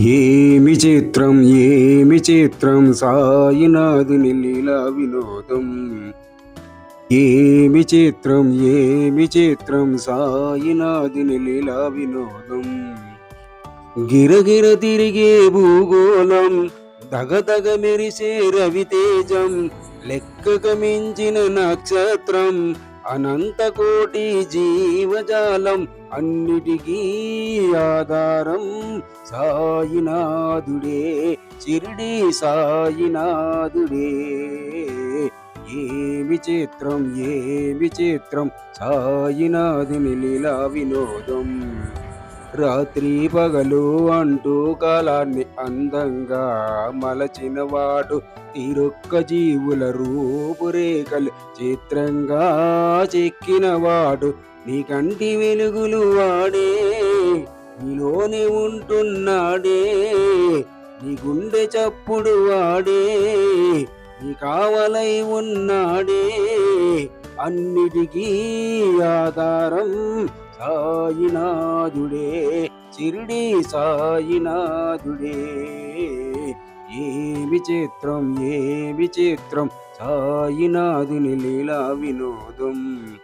ఏమి చిత్రం ఏమి చిత్రం సాయినాథుని లీలా వినోదం. ఏమి చిత్రం ఏమి చిత్రం సాయినాథుని లీలా వినోదం. గిరగిర తిరిగే భూగోళం, దగదగ మెరిసే రవితేజం, లెక్కక మించిన నక్షత్రం, అనంత కోటి జీవజాలం, అన్నిటికీ ఆధారం సాయినాథుడే, షిరిడి సాయినాథుడే. ఏమి చిత్రం ఏమి చిత్రం సాయినాథుని లీలా వినోదం. రాత్రి పగలు అంటూ కాలాన్ని అందంగా మలచినవాడు, తీరొక్క జీవుల రూపురేఖలు చిత్రంగా చెక్కినవాడు, నీ కంటి వెలుగులు వాడే, నీలోనే ఉంటున్నాడే, నీ గుండె చప్పుడు వాడే, నీ కావలై ఉన్నాడే, అన్నిటికీ ఆధారం సాయినాథుడే, షిరిడి సాయినాథుడే. ఏమి చిత్రం ఏమి చిత్రం సాయినాథుని లీలా వినోదం.